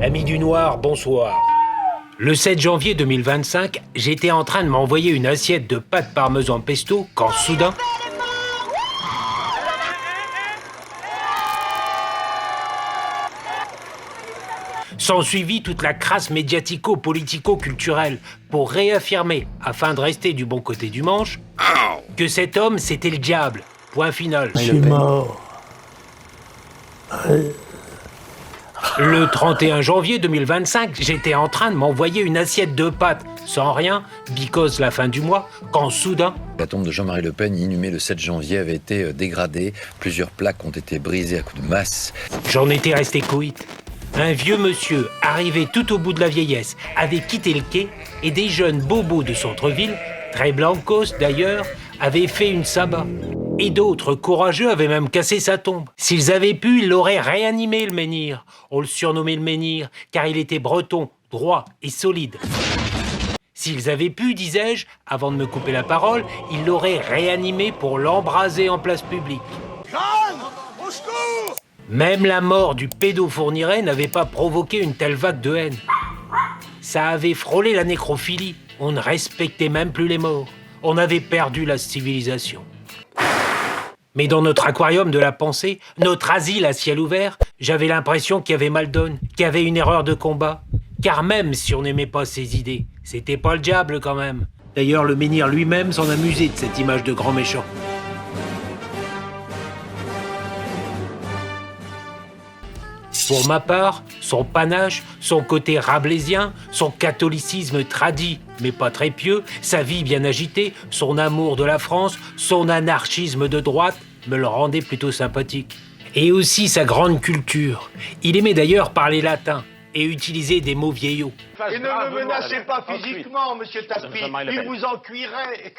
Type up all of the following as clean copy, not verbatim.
Amis du noir, bonsoir. Le 7 janvier 2025, j'étais en train de m'envoyer une assiette de pâtes parmesan pesto quand soudain... S'ensuivit toute la crasse médiatico-politico-culturelle pour réaffirmer, afin de rester du bon côté du manche, que cet homme, c'était le diable. Point final. Je suis mort. Le 31 janvier 2025, j'étais en train de m'envoyer une assiette de pâtes, sans rien, because la fin du mois, quand soudain... La tombe de Jean-Marie Le Pen, inhumée le 7 janvier, avait été dégradée. Plusieurs plaques ont été brisées à coups de masse. J'en étais resté coït. Un vieux monsieur, arrivé tout au bout de la vieillesse, avait quitté le quai et des jeunes bobos de centre-ville, très blancos d'ailleurs, avaient fait une sabbat. Et d'autres courageux avaient même cassé sa tombe. S'ils avaient pu, ils l'auraient réanimé, le menhir. On le surnommait le menhir, car il était breton, droit et solide. S'ils avaient pu, disais-je, avant de me couper la parole, ils l'auraient réanimé pour l'embraser en place publique. Au secours ! Même la mort du pédofourniret n'avait pas provoqué une telle vague de haine. Ça avait frôlé la nécrophilie. On ne respectait même plus les morts. On avait perdu la civilisation. Mais dans notre aquarium de la pensée, notre asile à ciel ouvert, j'avais l'impression qu'il y avait mal donne, qu'il y avait une erreur de combat. Car même si on n'aimait pas ses idées, c'était pas le diable quand même. D'ailleurs, le menhir lui-même s'en amusait de cette image de grand méchant. Pour ma part, son panache, son côté rabelaisien, son catholicisme tradit, mais pas très pieux, sa vie bien agitée, son amour de la France, son anarchisme de droite, me le rendaient plutôt sympathique. Et aussi sa grande culture. Il aimait d'ailleurs parler latin et utiliser des mots vieillots. Et ne me menacez pas physiquement, monsieur Tapie. Il vous en cuirait.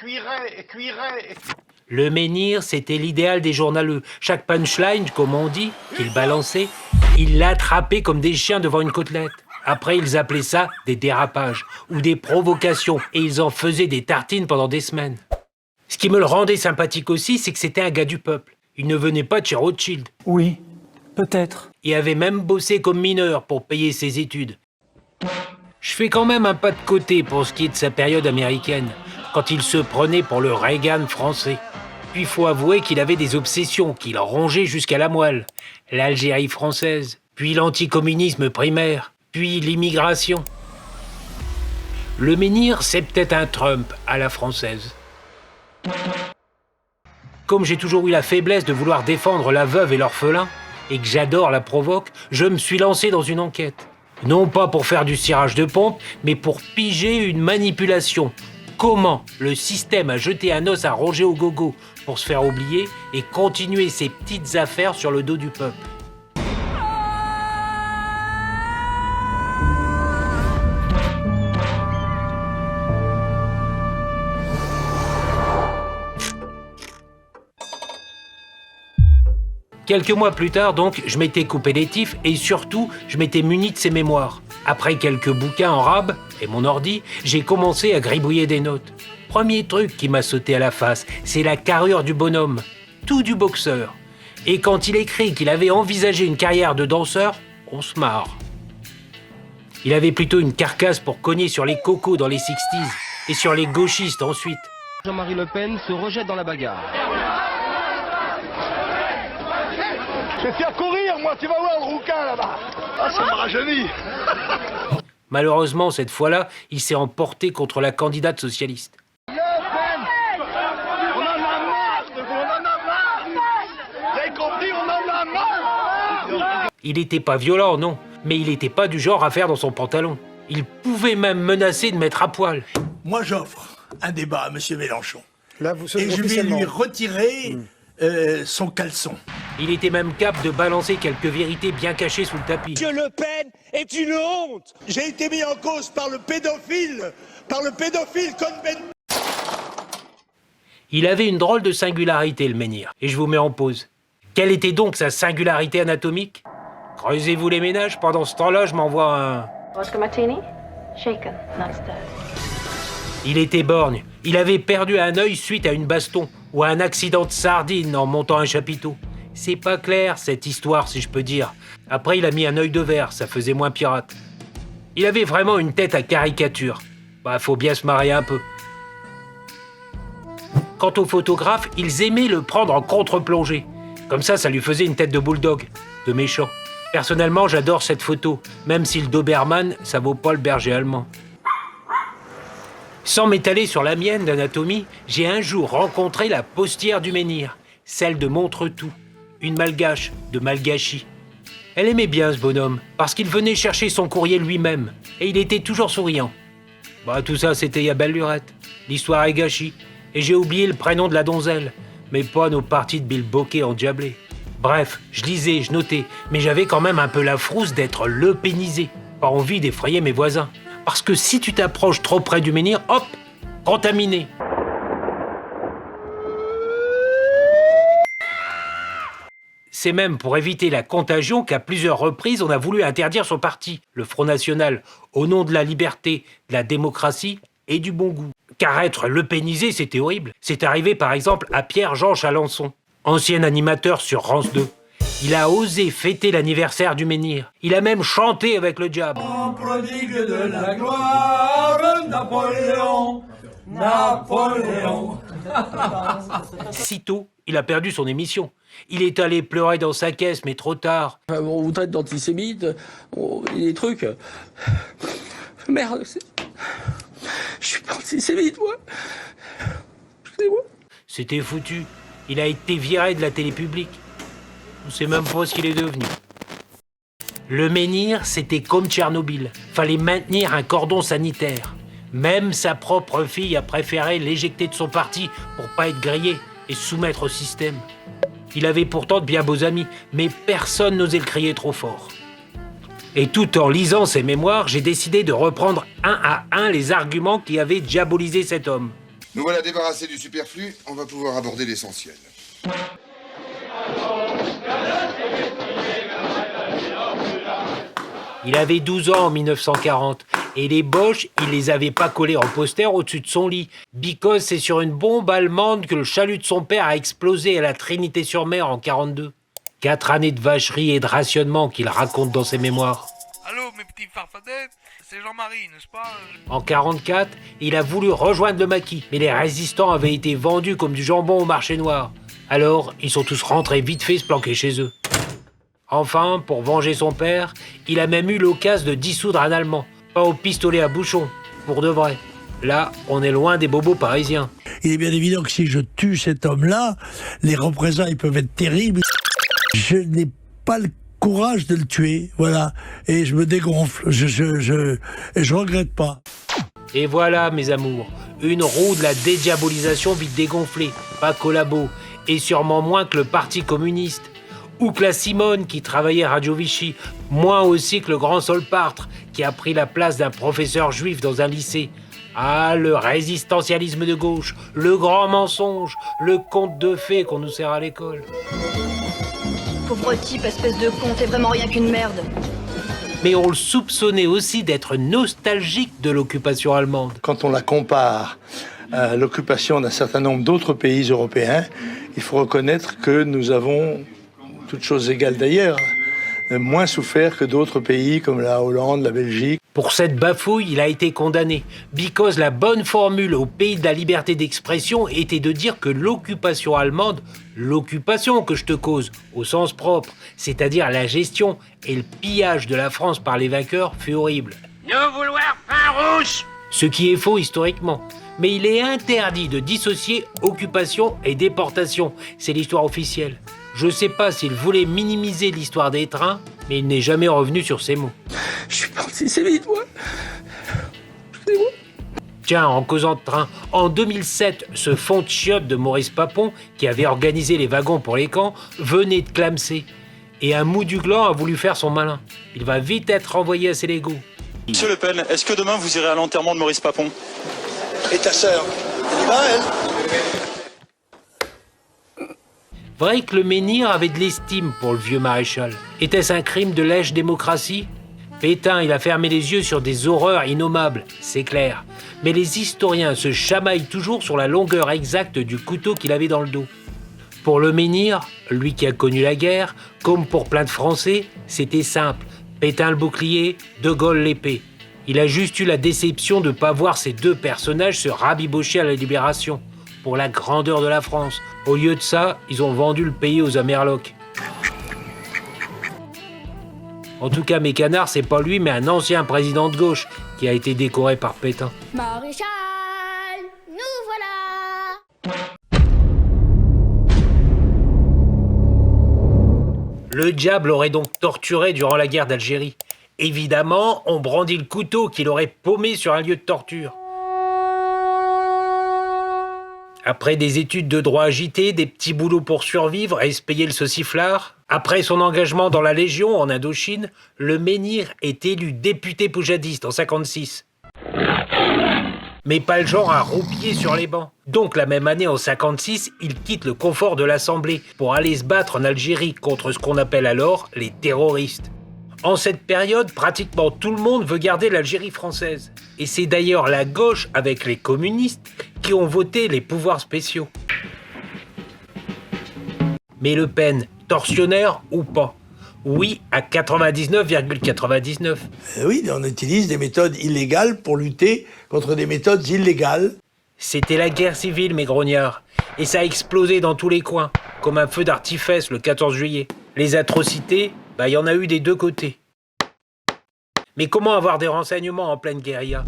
Le menhir, c'était l'idéal des journaleux. Chaque punchline, comme on dit, qu'il balançait, il l'attrapait comme des chiens devant une côtelette. Après, ils appelaient ça des dérapages ou des provocations et ils en faisaient des tartines pendant des semaines. Ce qui me le rendait sympathique aussi, c'est que c'était un gars du peuple. Il ne venait pas de chez Rothschild. Oui, peut-être. Il avait même bossé comme mineur pour payer ses études. Je fais quand même un pas de côté pour ce qui est de sa période américaine, quand il se prenait pour le Reagan français. Puis il faut avouer qu'il avait des obsessions qu'il rongeait jusqu'à la moelle. L'Algérie française, puis l'anticommunisme primaire, puis l'immigration. Le menhir, c'est peut-être un Trump à la française. Comme j'ai toujours eu la faiblesse de vouloir défendre la veuve et l'orphelin, et que j'adore la provoque, je me suis lancé dans une enquête. Non pas pour faire du cirage de pompe, mais pour piger une manipulation. Comment le système a jeté un os à Roger au gogo pour se faire oublier et continuer ses petites affaires sur le dos du peuple. Quelques mois plus tard, donc, je m'étais coupé les tifs et surtout, je m'étais muni de ses mémoires. Après quelques bouquins en rab et mon ordi, j'ai commencé à gribouiller des notes. Premier truc qui m'a sauté à la face, c'est la carrure du bonhomme. Tout du boxeur. Et quand il écrit qu'il avait envisagé une carrière de danseur, on se marre. Il avait plutôt une carcasse pour cogner sur les cocos dans les 60s et sur les gauchistes ensuite. Jean-Marie Le Pen se rejette dans la bagarre. Je vais faire courir, moi, tu vas voir le rouquin là-bas. Ah, ça me rajeunit. Malheureusement, cette fois-là, il s'est emporté contre la candidate socialiste. Le Pen, on en a marre de vous, on en a marre. Vous avez compris, on en a marre. Il n'était pas violent, non, mais il n'était pas du genre à faire dans son pantalon. Il pouvait même menacer de mettre à poil. Moi, j'offre un débat à M. Mélenchon. Là, vous Et je vais lui retirer son caleçon. Il était même capable de balancer quelques vérités bien cachées sous le tapis. Monsieur Le Pen est une honte. J'ai été mis en cause par le pédophile Cohn-Bendit. Il avait une drôle de singularité, le menhir, et je vous mets en pause. Quelle était donc sa singularité anatomique? Creusez-vous les ménages, pendant ce temps-là, je m'envoie un... Vodka martini? Shaken, not stirred. Il était borgne. Il avait perdu un œil suite à une baston ou à un accident de sardine en montant un chapiteau. C'est pas clair, cette histoire, si je peux dire. Après, il a mis un œil de verre, ça faisait moins pirate. Il avait vraiment une tête à caricature. Bah, faut bien se marrer un peu. Quant aux photographes, ils aimaient le prendre en contre-plongée. Comme ça lui faisait une tête de bulldog, de méchant. Personnellement, j'adore cette photo, même si le Doberman, ça vaut pas le berger allemand. Sans m'étaler sur la mienne d'anatomie, j'ai un jour rencontré la postière du menhir, celle de Montretout, une malgache de Malgachie. Elle aimait bien ce bonhomme, parce qu'il venait chercher son courrier lui-même, et il était toujours souriant. Bah, tout ça, c'était il y a belle lurette. L'histoire est gâchée, et j'ai oublié le prénom de la donzelle, mais pas nos parties de Bill Bokeh endiablées. Bref, je lisais, je notais, mais j'avais quand même un peu la frousse d'être le pénisé. Pas envie d'effrayer mes voisins. Parce que si tu t'approches trop près du menhir, hop, contaminé. C'est même pour éviter la contagion qu'à plusieurs reprises, on a voulu interdire son parti, le Front National, au nom de la liberté, de la démocratie et du bon goût. Car être le pénisé, c'était horrible. C'est arrivé par exemple à Pierre-Jean Chalençon, ancien animateur sur France 2. Il a osé fêter l'anniversaire du menhir. Il a même chanté avec le diable. En prodigue de la gloire, Napoléon, Napoléon. Sitôt, il a perdu son émission. Il est allé pleurer dans sa caisse, mais trop tard. On vous traite d'antisémite, des trucs. Merde, je suis pas antisémite, moi. Excusez-moi. C'était foutu. Il a été viré de la télé publique. On sait même pas ce qu'il est devenu. Le menhir, c'était comme Tchernobyl. Fallait maintenir un cordon sanitaire. Même sa propre fille a préféré l'éjecter de son parti pour pas être grillé et se soumettre au système. Il avait pourtant de bien beaux amis, mais personne n'osait le crier trop fort. Et tout en lisant ses mémoires, j'ai décidé de reprendre un à un les arguments qui avaient diabolisé cet homme. Nous voilà débarrassés du superflu, on va pouvoir aborder l'essentiel. Il avait 12 ans en 1940, et les Boches, il les avait pas collés en poster au-dessus de son lit, because c'est sur une bombe allemande que le chalut de son père a explosé à la Trinité-sur-Mer en 42. 4 années de vacherie et de rationnement qu'il raconte dans ses mémoires. Allô, mes petits farfadets, c'est Jean-Marie, n'est-ce pas? En 44, il a voulu rejoindre le maquis, mais les résistants avaient été vendus comme du jambon au marché noir. Alors, ils sont tous rentrés vite fait se planquer chez eux. Enfin, pour venger son père, il a même eu l'occasion de dissoudre un Allemand. Pas au pistolet à bouchon, pour de vrai. Là, on est loin des bobos parisiens. Il est bien évident que si je tue cet homme-là, les représailles peuvent être terribles. Je n'ai pas le courage de le tuer, voilà. Et je me dégonfle, je regrette pas. Et voilà, mes amours, une roue de la dédiabolisation vite dégonflée, pas collabo, et sûrement moins que le Parti communiste. Ou que la Simone qui travaillait à Radio Vichy, moins aussi que le grand Solpartre qui a pris la place d'un professeur juif dans un lycée. Ah, le résistentialisme de gauche, le grand mensonge, le conte de fées qu'on nous sert à l'école. Pauvre type, espèce de con, t'es vraiment rien qu'une merde. Mais on le soupçonnait aussi d'être nostalgique de l'occupation allemande. Quand on la compare à l'occupation d'un certain nombre d'autres pays européens, il faut reconnaître que nous avons, toutes choses égales d'ailleurs, moins souffert que d'autres pays comme la Hollande, la Belgique. Pour cette bafouille, il a été condamné. Because la bonne formule au pays de la liberté d'expression était de dire que l'occupation allemande, l'occupation que je te cause, au sens propre, c'est-à-dire la gestion et le pillage de la France par les vainqueurs, fut horrible. Nous vouloir pain rouge! Ce qui est faux historiquement. Mais il est interdit de dissocier occupation et déportation. C'est l'histoire officielle. Je sais pas s'il voulait minimiser l'histoire des trains, mais il n'est jamais revenu sur ces mots. Je suis pas antisémite, moi. Excusez-moi. Tiens, en causant de train, en 2007, ce fond de chiottes de Maurice Papon, qui avait organisé les wagons pour les camps, venait de clamser. Et un mou du gland a voulu faire son malin. Il va vite être renvoyé à ses légaux. Monsieur Le Pen, est-ce que demain vous irez à l'enterrement de Maurice Papon? Et ta sœur, elle y va, elle? Vrai que le menhir avait de l'estime pour le vieux maréchal. Était-ce un crime de lèche démocratie? Pétain, il a fermé les yeux sur des horreurs innommables, c'est clair. Mais les historiens se chamaillent toujours sur la longueur exacte du couteau qu'il avait dans le dos. Pour le menhir, lui qui a connu la guerre, comme pour plein de Français, c'était simple. Pétain le bouclier, De Gaulle l'épée. Il a juste eu la déception de ne pas voir ces deux personnages se rabibocher à la Libération, pour la grandeur de la France. Au lieu de ça, ils ont vendu le pays aux Amerlocs. En tout cas, Mécanard, c'est pas lui, mais un ancien président de gauche qui a été décoré par Pétain. Maréchal, nous voilà. Le diable l'aurait donc torturé durant la guerre d'Algérie. Évidemment, on brandit le couteau qu'il aurait paumé sur un lieu de torture. Après des études de droit agitées, des petits boulots pour survivre et se payer le sauciflard, après son engagement dans la Légion en Indochine, le menhir est élu député poujadiste en 1956. Mais pas le genre à roupiller sur les bancs. Donc la même année, en 1956, il quitte le confort de l'Assemblée pour aller se battre en Algérie contre ce qu'on appelle alors les terroristes. En cette période, pratiquement tout le monde veut garder l'Algérie française. Et c'est d'ailleurs la gauche, avec les communistes, qui ont voté les pouvoirs spéciaux. Mais Le Pen, tortionnaire ou pas? Oui, à 99,99. Oui, on utilise des méthodes illégales pour lutter contre des méthodes illégales. C'était la guerre civile, mes grognards. Et ça a explosé dans tous les coins, comme un feu d'artifice le 14 juillet. Les atrocités, il y en a eu des deux côtés. Mais comment avoir des renseignements en pleine guérilla?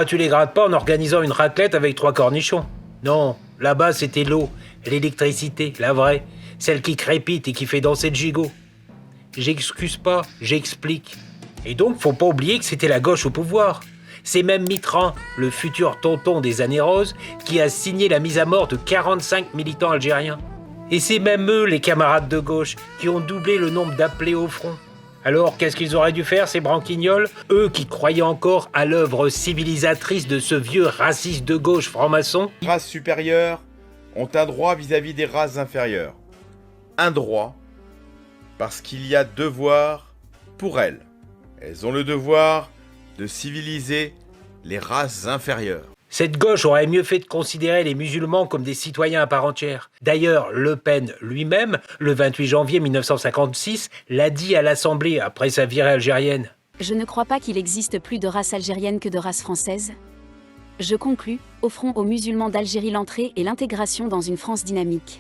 Tu les grattes pas en organisant une raclette avec 3 cornichons. Non, là-bas c'était l'eau, l'électricité, la vraie, celle qui crépite et qui fait danser le gigot. J'excuse pas, j'explique. Et donc, faut pas oublier que c'était la gauche au pouvoir. C'est même Mitterrand, le futur tonton des années roses, qui a signé la mise à mort de 45 militants algériens. Et c'est même eux, les camarades de gauche, qui ont doublé le nombre d'appelés au front. Alors, qu'est-ce qu'ils auraient dû faire, ces branquignoles? Eux qui croyaient encore à l'œuvre civilisatrice de ce vieux raciste de gauche franc-maçon. Les races supérieures ont un droit vis-à-vis des races inférieures. Un droit, parce qu'il y a devoir pour elles. Elles ont le devoir de civiliser les races inférieures. Cette gauche aurait mieux fait de considérer les musulmans comme des citoyens à part entière. D'ailleurs, Le Pen lui-même, le 28 janvier 1956, l'a dit à l'Assemblée après sa virée algérienne. Je ne crois pas qu'il existe plus de race algérienne que de race française. Je conclus, offrons aux musulmans d'Algérie l'entrée et l'intégration dans une France dynamique.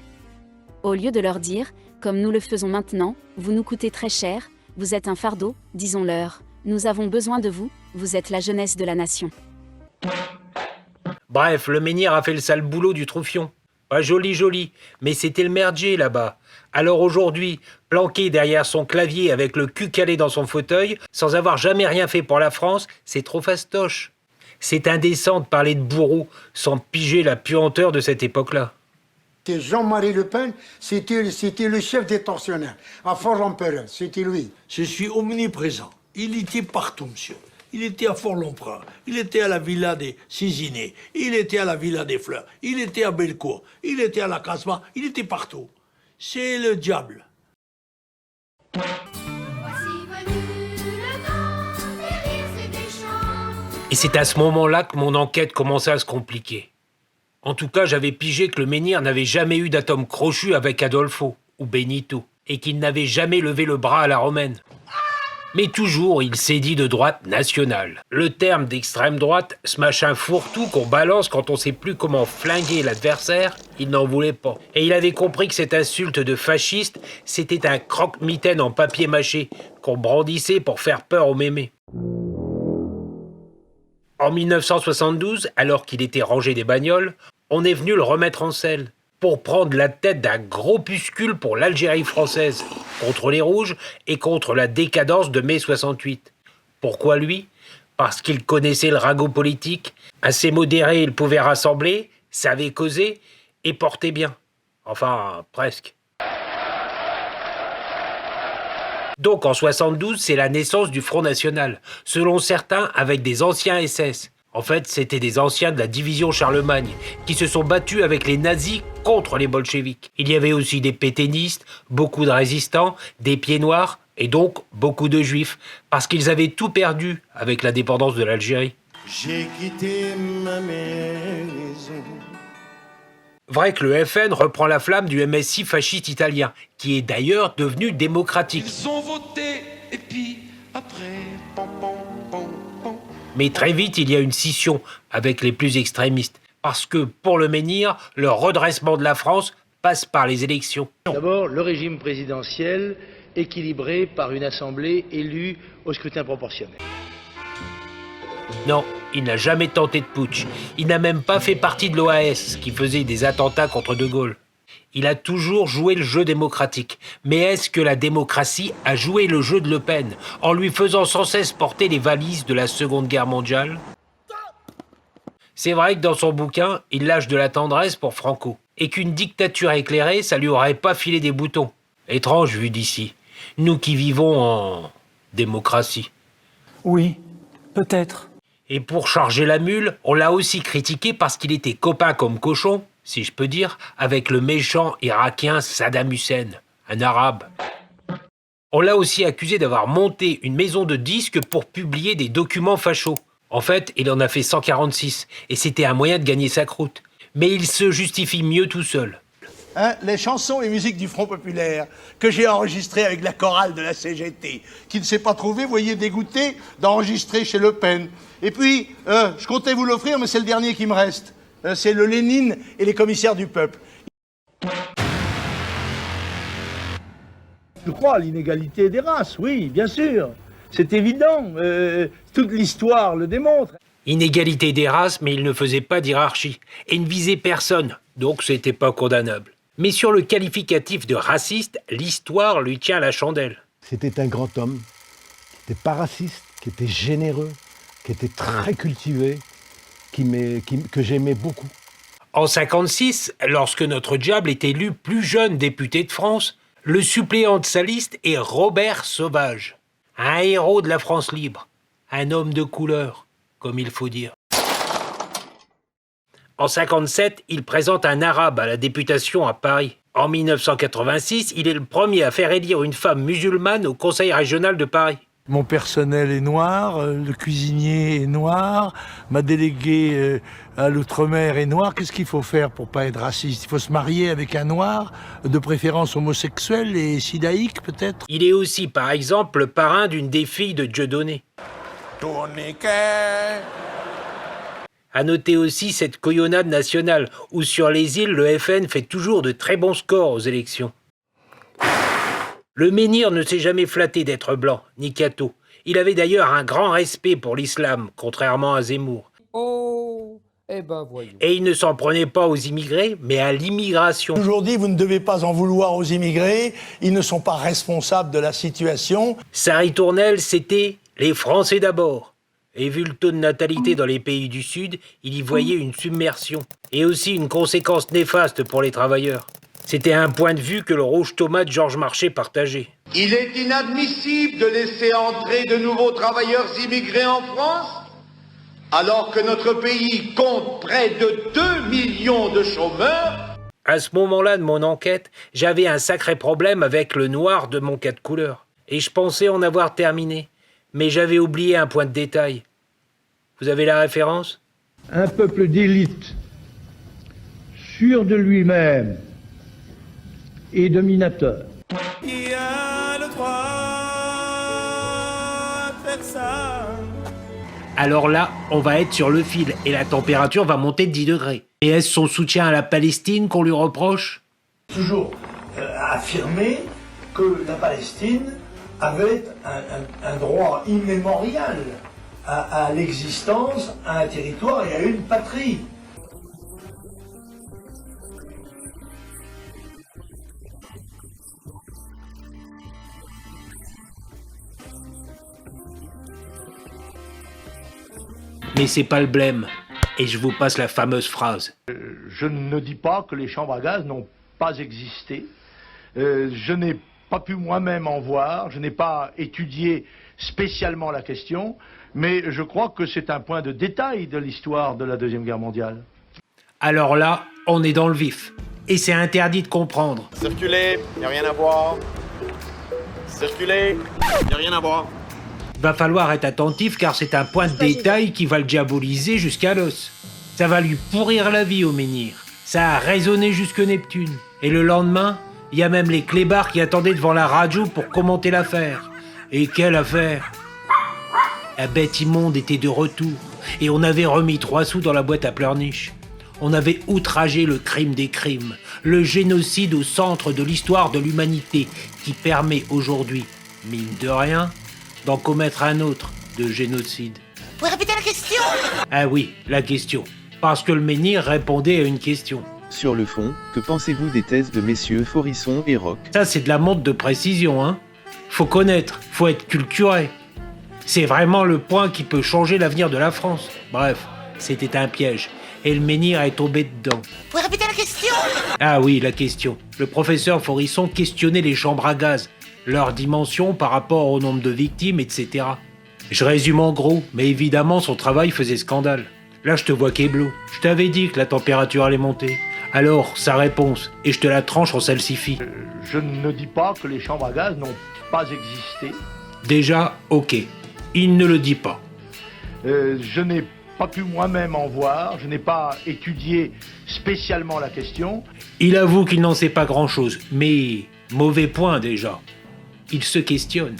Au lieu de leur dire, comme nous le faisons maintenant, vous nous coûtez très cher, vous êtes un fardeau, disons-leur, nous avons besoin de vous, vous êtes la jeunesse de la nation. Bref, le menhir a fait le sale boulot du troufion. Pas joli, mais c'était le merdier là-bas. Alors aujourd'hui, planqué derrière son clavier avec le cul calé dans son fauteuil, sans avoir jamais rien fait pour la France, c'est trop fastoche. C'est indécent de parler de bourreau sans piger la puanteur de cette époque-là. Jean-Marie Le Pen, c'était le chef des tortionnaires. À Fort-Lamperre, c'était lui. Je suis omniprésent. Il était partout, monsieur. Il était à Fort-Lomprant, il était à la villa des Cisinets, il était à la villa des Fleurs, il était à Bellecour, il était à la Casbah, il était partout. C'est le diable. Et c'est à ce moment-là que mon enquête commençait à se compliquer. En tout cas, j'avais pigé que le menhir n'avait jamais eu d'atome crochu avec Adolfo ou Benito, et qu'il n'avait jamais levé le bras à la romaine. Mais toujours, il s'est dit de droite nationale. Le terme d'extrême droite, ce machin fourre-tout qu'on balance quand on sait plus comment flinguer l'adversaire, il n'en voulait pas. Et il avait compris que cette insulte de fasciste, c'était un croque-mitaine en papier mâché qu'on brandissait pour faire peur aux mémés. En 1972, alors qu'il était rangé des bagnoles, on est venu le remettre en selle pour prendre la tête d'un groupuscule pour l'Algérie française, contre les Rouges et contre la décadence de mai 68. Pourquoi lui? Parce qu'il connaissait le ragot politique, assez modéré, il pouvait rassembler, savait causer et portait bien. Enfin, presque. Donc en 72, c'est la naissance du Front National, selon certains avec des anciens SS. En fait, c'était des anciens de la division Charlemagne qui se sont battus avec les nazis contre les bolcheviks. Il y avait aussi des pétainistes, beaucoup de résistants, des pieds noirs et donc beaucoup de juifs, parce qu'ils avaient tout perdu avec la dépendance de l'Algérie. J'ai quitté ma maison Vrai que le FN reprend la flamme du MSI fasciste italien, qui est d'ailleurs devenu démocratique. Ils ont voté, et puis après... Mais très vite, il y a une scission avec les plus extrémistes, parce que, pour le menhir, le redressement de la France passe par les élections. D'abord, le régime présidentiel équilibré par une assemblée élue au scrutin proportionnel. Non, il n'a jamais tenté de putsch. Il n'a même pas fait partie de l'OAS, qui faisait des attentats contre De Gaulle. Il a toujours joué le jeu démocratique. Mais est-ce que la démocratie a joué le jeu de Le Pen, en lui faisant sans cesse porter les valises de la Seconde Guerre mondiale? C'est vrai que dans son bouquin, il lâche de la tendresse pour Franco, et qu'une dictature éclairée, ça lui aurait pas filé des boutons. Étrange vu d'ici. Nous qui vivons en démocratie. Oui, peut-être. Et pour charger la mule, on l'a aussi critiqué parce qu'il était copain comme cochon, si je peux dire, avec le méchant irakien Saddam Hussein, un arabe. On l'a aussi accusé d'avoir monté une maison de disques pour publier des documents fachos. En fait, il en a fait 146, et c'était un moyen de gagner sa croûte. Mais il se justifie mieux tout seul. Les chansons et musiques du Front Populaire que j'ai enregistrées avec la chorale de la CGT, qui ne s'est pas trouvé, voyez, dégoûté d'enregistrer chez Le Pen. Et puis, je comptais vous l'offrir, mais c'est le dernier qui me reste. C'est le Lénine et les commissaires du peuple. Je crois à l'inégalité des races, oui, bien sûr. C'est évident. Toute l'histoire le démontre. Inégalité des races, mais il ne faisait pas d'hierarchie. Et ne visait personne, donc c'était pas condamnable. Mais sur le qualificatif de raciste, l'histoire lui tient la chandelle. C'était un grand homme, qui n'était pas raciste, qui était généreux, qui était très cultivé, que j'aimais beaucoup. En 1956, lorsque notre diable est élu plus jeune député de France, le suppléant de sa liste est Robert Sauvage, un héros de la France libre, un homme de couleur, comme il faut dire. En 1957, il présente un arabe à la députation à Paris. En 1986, il est le premier à faire élire une femme musulmane au Conseil régional de Paris. Mon personnel est noir, le cuisinier est noir, ma déléguée à l'outre-mer est noire. Qu'est-ce qu'il faut faire pour pas être raciste? Il faut se marier avec un noir, de préférence homosexuel et sidaïque peut-être. Il est aussi, par exemple, le parrain d'une des filles de Dieudonné. Tourniquet. À noter aussi cette couillonnade nationale, où sur les îles, le FN fait toujours de très bons scores aux élections. Le menhir ne s'est jamais flatté d'être blanc, ni catho. Il avait d'ailleurs un grand respect pour l'islam, contrairement à Zemmour. Oh, eh ben voyons. Et il ne s'en prenait pas aux immigrés, mais à l'immigration. Aujourd'hui, vous ne devez pas en vouloir aux immigrés, ils ne sont pas responsables de la situation. Sa ritournelle, c'était « les Français d'abord ». Et vu le taux de natalité dans les pays du Sud, il y voyait une submersion. Et aussi une conséquence néfaste pour les travailleurs. C'était un point de vue que le rouge tomate Georges Marchais partageait. Il est inadmissible de laisser entrer de nouveaux travailleurs immigrés en France, alors que notre pays compte près de 2 millions de chômeurs. À ce moment-là de mon enquête, j'avais un sacré problème avec le noir de mon cas de couleur. Et je pensais en avoir terminé. Mais j'avais oublié un point de détail. Vous avez la référence? Un peuple d'élite, sûr de lui-même et dominateur. Il a le droit de faire ça. Alors là, on va être sur le fil et la température va monter de 10 degrés. Et est-ce son soutien à la Palestine qu'on lui reproche? Toujours affirmer que la Palestine avait un droit immémorial à l'existence, à un territoire et à une patrie. Mais c'est pas le blême. Et je vous passe la fameuse phrase. Je ne dis pas que les chambres à gaz n'ont pas existé. Je n'ai pas pu moi-même en voir, je n'ai pas étudié spécialement la question, mais je crois que c'est un point de détail de l'histoire de la Deuxième Guerre mondiale. Alors là, on est dans le vif. Et c'est interdit de comprendre. Circulez, il n'y a rien à boire. Circulez, il n'y a rien à boire. Va falloir être attentif car c'est un point de détail qui va le diaboliser jusqu'à l'os. Ça va lui pourrir la vie au menhir. Ça a résonné jusque Neptune. Et le lendemain, il y a même les clébards qui attendaient devant la radio pour commenter l'affaire. Et quelle affaire! La bête immonde était de retour, et on avait remis 3 sous dans la boîte à pleurniche. On avait outragé le crime des crimes, le génocide au centre de l'histoire de l'humanité, qui permet aujourd'hui, mine de rien, d'en commettre un autre de génocide. Vous pouvez répéter la question? Ah oui, la question. Parce que le menhir répondait à une question. Sur le fond, que pensez-vous des thèses de messieurs Forisson et Roch? Ça, c'est de la montre de précision, hein. Faut connaître, faut être culturé. C'est vraiment le point qui peut changer l'avenir de la France. Bref, c'était un piège. Et le menhir est tombé dedans. Vous pouvez répéter la question? Ah oui, la question. Le professeur Forisson questionnait les chambres à gaz, leur dimension par rapport au nombre de victimes, etc. Je résume en gros, mais évidemment son travail faisait scandale. Là, je te vois kéblo. Je t'avais dit que la température allait monter. Alors, sa réponse, et je te la tranche en salsifie. Je ne dis pas que les chambres à gaz n'ont pas existé. Déjà, ok. Il ne le dit pas. Je n'ai pas pu moi-même en voir, je n'ai pas étudié spécialement la question. Il avoue qu'il n'en sait pas grand-chose, mais mauvais point déjà. Il se questionne.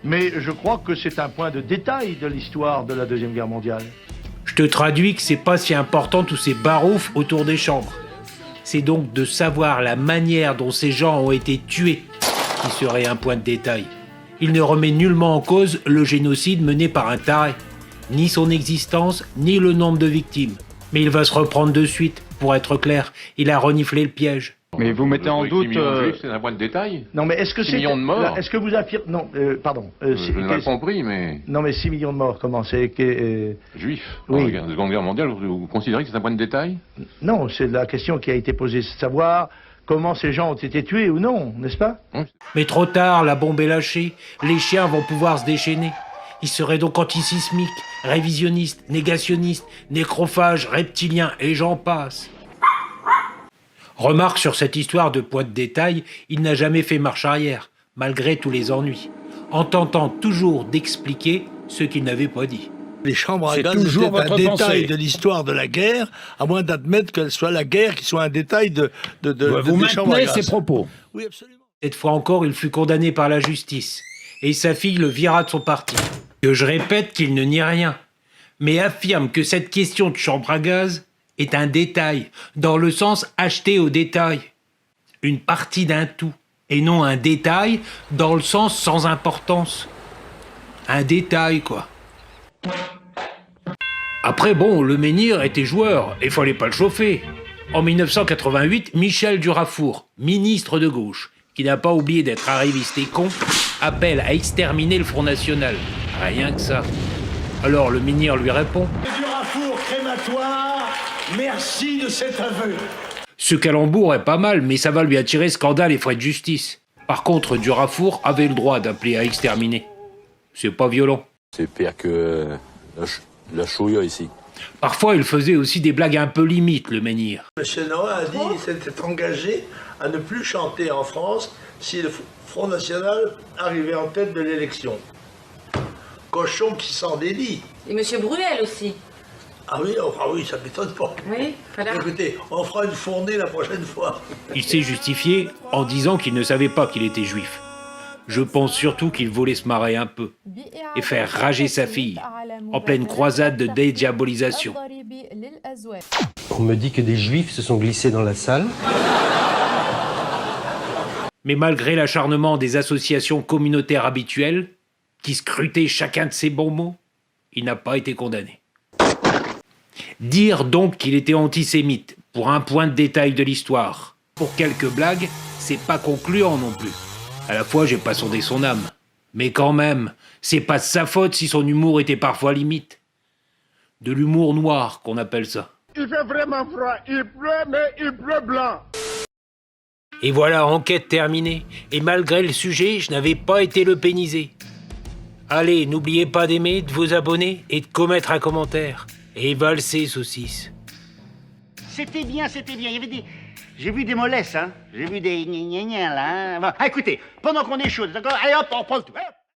Mais je crois que c'est un point de détail de l'histoire de la Deuxième Guerre mondiale. Je te traduis que c'est pas si important tous ces baroufs autour des chambres. C'est donc de savoir la manière dont ces gens ont été tués qui serait un point de détail. Il ne remet nullement en cause le génocide mené par un taré, ni son existence, ni le nombre de victimes. Mais il va se reprendre de suite. Pour être clair, il a reniflé le piège. Mais vous mettez en doute... c'est un point de détail. Non, mais est-ce que 6 millions de morts. Est-ce que vous affirmez... Non, pardon. Je n'ai pas compris, mais... Non, mais 6 millions de morts, comment c'est Juifs. Oui. Dans la Seconde Guerre mondiale, vous considérez que c'est un point de détail? Non, c'est la question qui a été posée, c'est de savoir comment ces gens ont été tués ou non, n'est-ce pas? Mais trop tard, la bombe est lâchée. Les chiens vont pouvoir se déchaîner. Ils seraient donc antisismiques, révisionnistes, négationnistes, nécrophages, reptiliens, et j'en passe. Remarque sur cette histoire de point de détail, il n'a jamais fait marche arrière, malgré tous les ennuis, en tentant toujours d'expliquer ce qu'il n'avait pas dit. Les chambres à gaz étaient un détail de l'histoire de la guerre, à moins d'admettre qu'elle soit la guerre qui soit un détail de vous maintenez ces propos. Oui, absolument. Cette fois encore, il fut condamné par la justice, et sa fille le vira de son parti. Que je répète qu'il ne nie rien, mais affirme que cette question de chambre à gaz est un détail, dans le sens acheté au détail. Une partie d'un tout, et non un détail dans le sens sans importance. Un détail, quoi. Après, bon, le menhir était joueur, et fallait pas le chauffer. En 1988, Michel Durafour, ministre de gauche, qui n'a pas oublié d'être arriviste et con, appelle à exterminer le Front National. Rien que ça. Alors le menhir lui répond: Durafour crématoire, merci de cet aveu. Ce calembour est pas mal, mais ça va lui attirer scandale et frais de justice. Par contre, Durafour avait le droit d'appeler à exterminer. C'est pas violent. C'est pire que la chouille ici. Parfois, il faisait aussi des blagues un peu limites, le menhir. Monsieur Noah a dit qu'il s'était engagé à ne plus chanter en France si le Front National arrivait en tête de l'élection. Cochon qui s'en délie. Et Monsieur Bruel aussi. Ah oui, ça m'étonne pas. Oui, voilà. Écoutez, on fera une fournée la prochaine fois. Il s'est justifié en disant qu'il ne savait pas qu'il était juif. Je pense surtout qu'il voulait se marrer un peu et faire rager sa fille en pleine croisade de dédiabolisation. On me dit que des juifs se sont glissés dans la salle. Mais malgré l'acharnement des associations communautaires habituelles, qui scrutaient chacun de ses bons mots, il n'a pas été condamné. Dire donc qu'il était antisémite pour un point de détail de l'histoire, pour quelques blagues, c'est pas concluant non plus. À la fois, j'ai pas sondé son âme. Mais quand même, c'est pas de sa faute si son humour était parfois limite. De l'humour noir, qu'on appelle ça. Il fait vraiment froid, il pleut, mais il pleut blanc. Et voilà, enquête terminée. Et malgré le sujet, je n'avais pas été le pénisé. Allez, n'oubliez pas d'aimer, de vous abonner et de commettre un commentaire. Et valsez, saucisse. C'était bien, il y avait des... J'ai vu des mollesses, hein. J'ai vu des gna là. Hein. Bon, écoutez, pendant qu'on est chaud, d'accord. Allez hop, on reprend le tout. Hop.